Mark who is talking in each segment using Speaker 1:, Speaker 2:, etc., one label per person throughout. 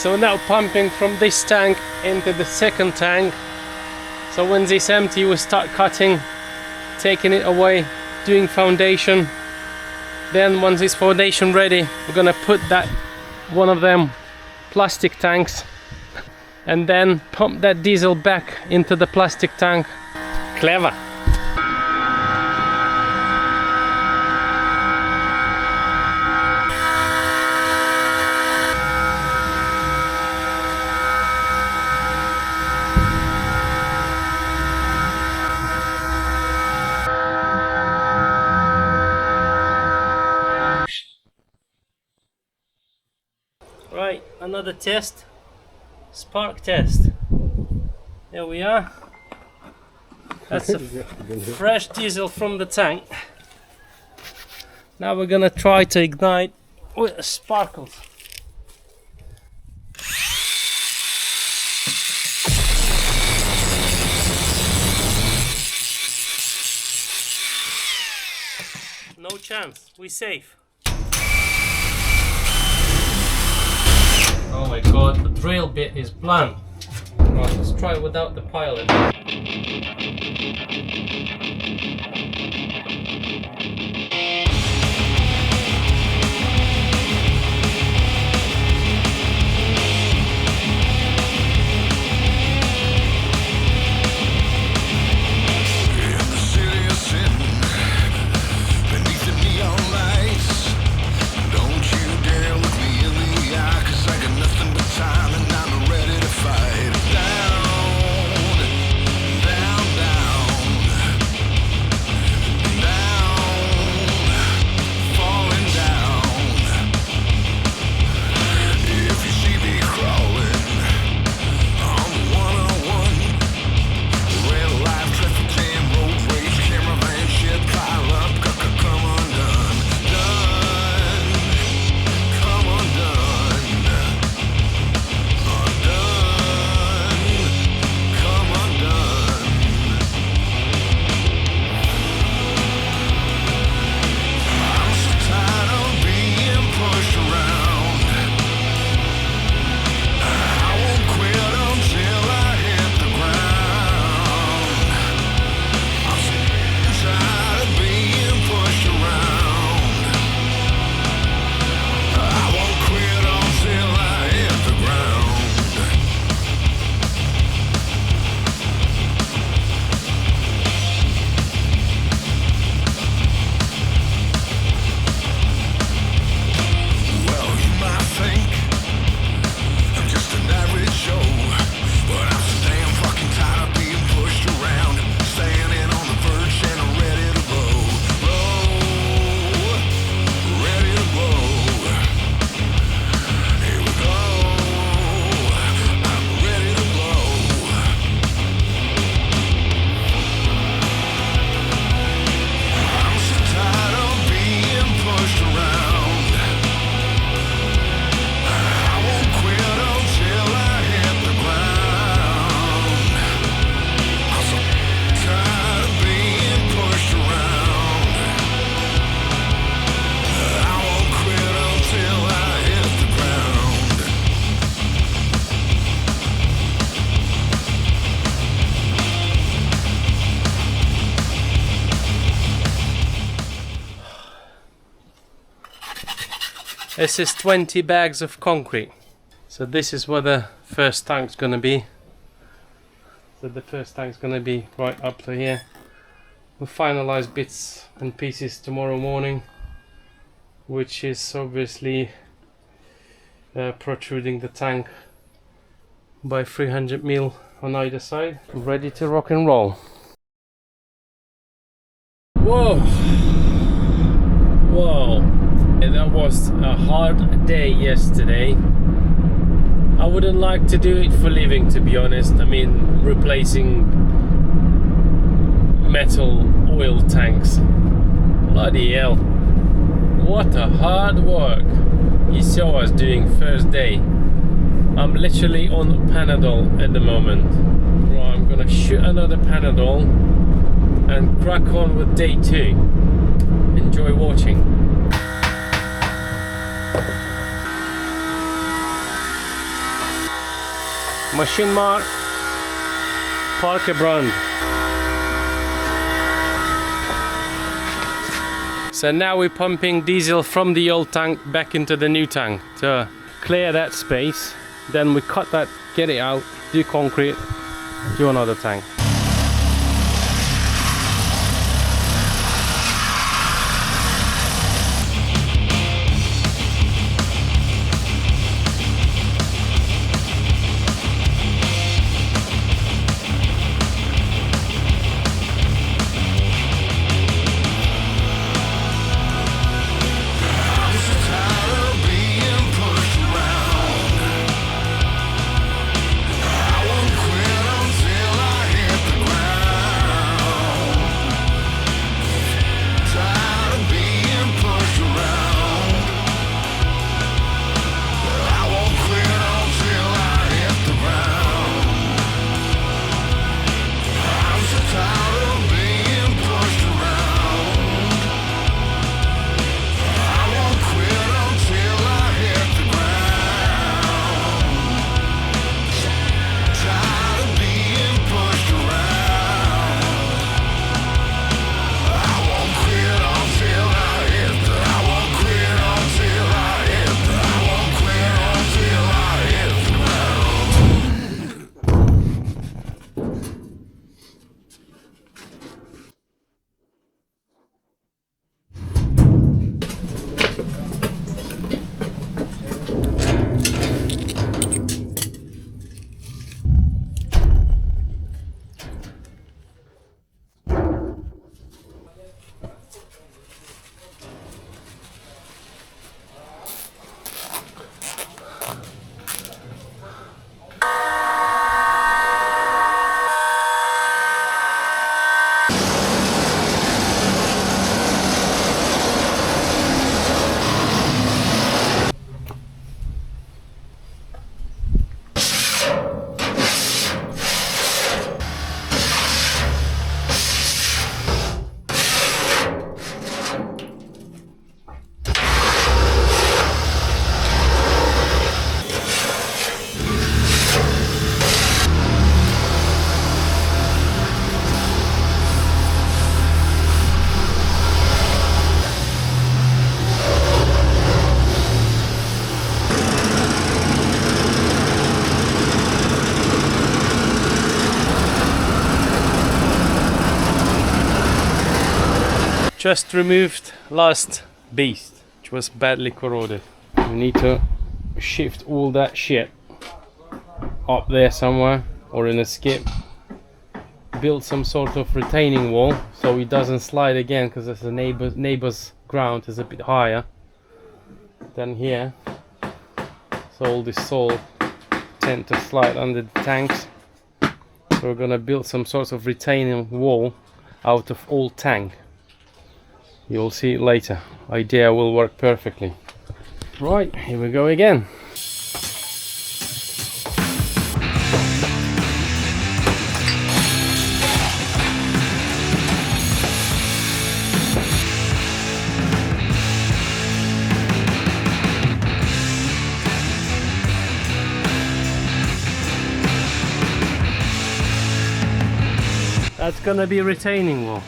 Speaker 1: So now pumping from this tank into the second tank. So when this empty, we start cutting, taking it away, doing foundation. Then once this foundation ready, we're gonna put that one of them plastic tanks and then pump that diesel back into the plastic tank. Clever. Right, another test, spark test. There we are. That's a fresh diesel from the tank. Now we're gonna try to ignite with sparkles. No chance, we're safe. Oh my god, the drill bit is blunt. Right, let's try it without the pilot. This is 20 bags of concrete. So this is where the first tank's gonna be. So the first tank's gonna be right up to here. We'll finalize bits and pieces tomorrow morning, which is obviously protruding the tank by 300 mil on either side. Ready to rock and roll. Whoa! Whoa! That was a hard day yesterday. I wouldn't like to do it for living, to be honest. I mean, replacing metal oil tanks. Bloody hell. What a hard work. You saw us doing first day. I'm literally on Panadol at the moment. Right, I'm gonna shoot another Panadol and crack on with day 2. Enjoy watching. Machine mark, Parker brand. So now we're pumping diesel from the old tank back into the new tank to clear that space. Then we cut that, get it out, do concrete, do another tank. Just removed last beast, which was badly corroded. We need to shift all that shit up there somewhere or in a skip. Build some sort of retaining wall so it doesn't slide again, because the neighbor's ground is a bit higher than here. So all this soil tend to slide under the tanks. So we're gonna build some sort of retaining wall out of old tank. You'll see it later. Idea will work perfectly. Right, here we go again. That's gonna be retaining wall.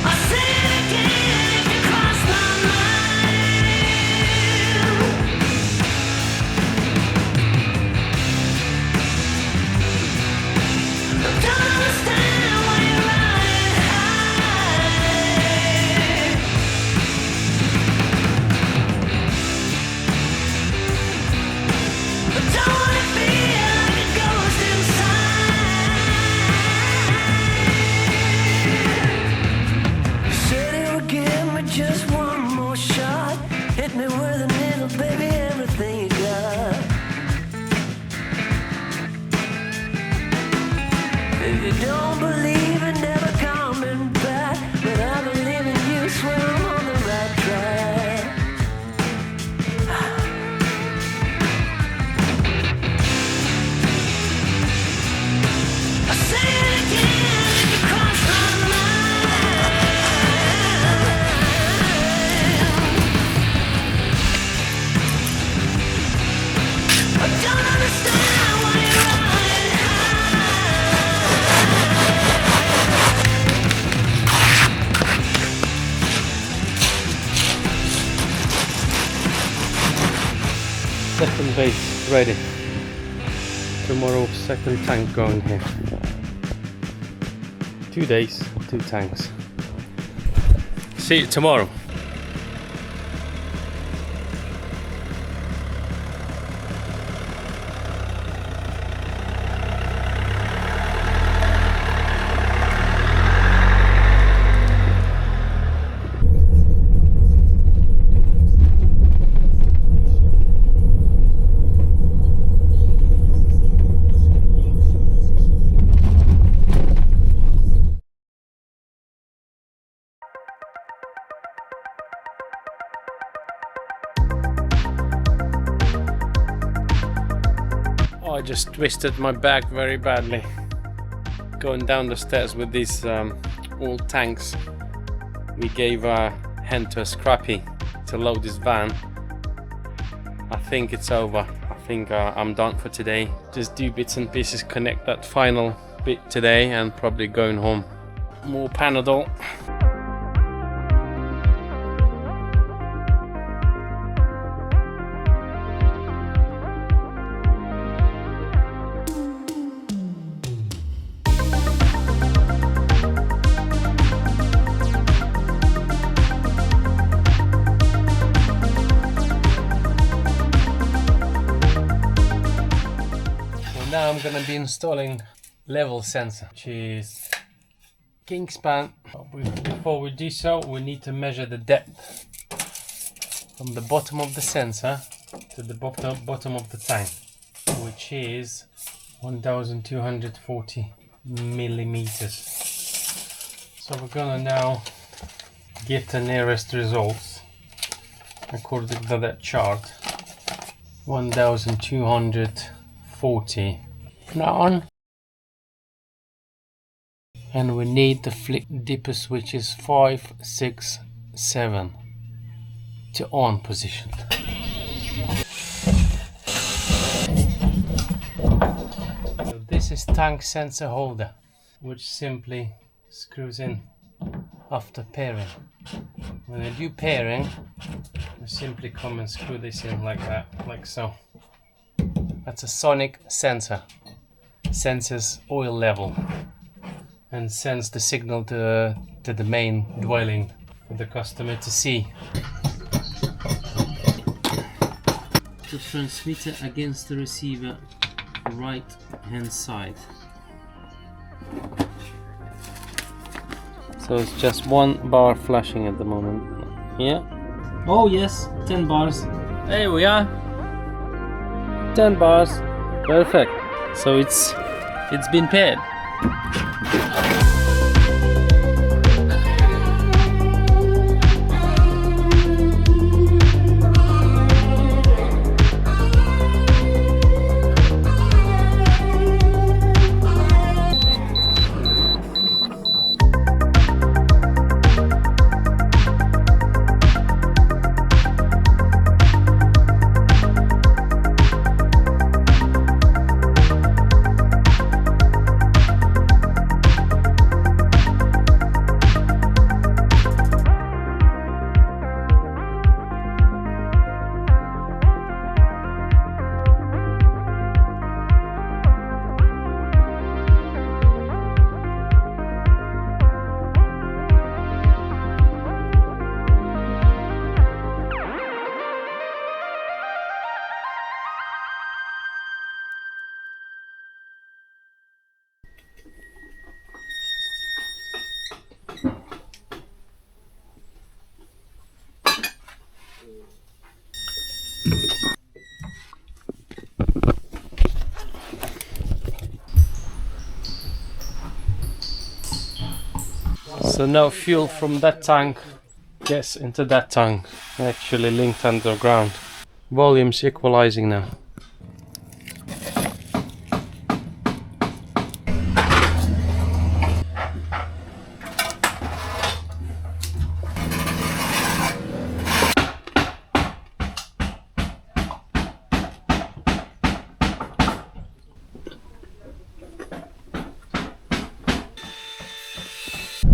Speaker 2: I said again, if you cross my If you don't believe in never coming back, but I believe in you, swear I'm on the right track. I say it again, if you cross my mind, I don't understand why you're running
Speaker 1: Second base ready. Tomorrow second tank going here. 2 days, 2 tanks. See you tomorrow. Oh, I just twisted my back very badly going down the stairs with these old tanks. We gave a hand to a scrappy to load this van. I think it's over. I think I'm done for today. Just do bits and pieces, connect that final bit today and probably going home. More Panadol. Now I'm gonna be installing level sensor, which is Kingspan. Before we do so, we need to measure the depth from the bottom of the sensor to the bottom of the tank, which is 1240 millimeters. So we're gonna now get the nearest results according to that chart. 1240 now on, and we need the flick dipper switches 5, 6, 7 to on position. So this is tank sensor holder, which simply screws in after pairing. When I do pairing, I simply come and screw this in like that, like so. That's a sonic sensor. Senses oil level and sends the signal to the main dwelling for the customer to see. The transmitter against the receiver right hand side. So it's just 1 bar flashing at the moment. Yeah. Oh yes, 10 bars. There we are. 10 bars. Perfect. So it's been paired. So now fuel from that tank gets into that tank, actually linked underground. Volume's equalizing now.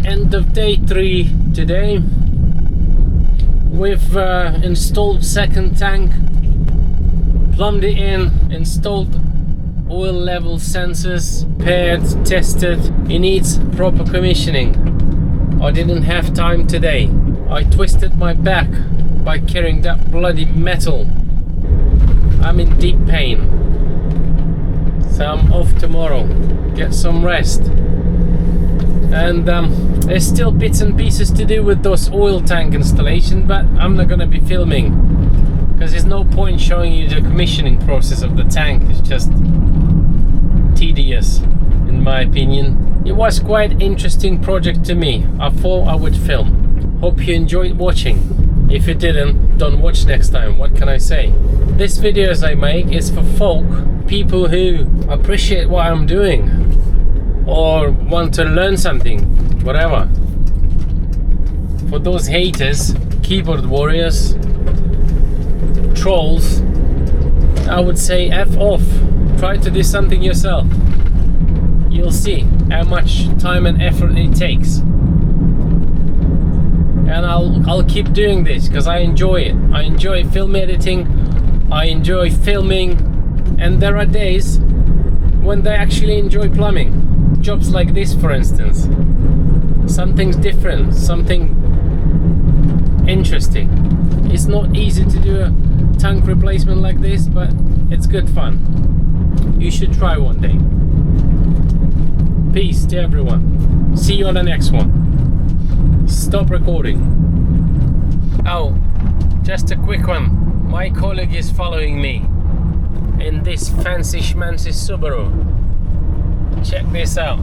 Speaker 1: End of day 3 today. We've installed second tank, plumbed it in, installed oil level sensors, paired, tested. It needs proper commissioning. I didn't have time today. I twisted my back by carrying that bloody metal. I'm in deep pain. So I'm off tomorrow. Get some rest. And there's still bits and pieces to do with those oil tank installation, but I'm not gonna be filming because there's no point showing you the commissioning process of the tank. It's just tedious in my opinion. It was quite interesting project to me. I thought I would film. Hope you enjoyed watching. If you didn't, don't watch next time. What can I say? This videos I make is for folk, people who appreciate what I'm doing or want to learn something, whatever. For those haters, keyboard warriors, trolls, I would say F off. Try to do something yourself. You'll see how much time and effort it takes. And I'll keep doing this because I enjoy it. I enjoy film editing, I enjoy filming, and there are days when I actually enjoy plumbing. Jobs like this, for instance. Something's different, something interesting. It's not easy to do a tank replacement like this, but it's good fun. You should try one day. Peace to everyone. See you on the next one. Stop recording. Oh, just a quick one. My colleague is following me in this fancy schmancy Subaru. Check this out.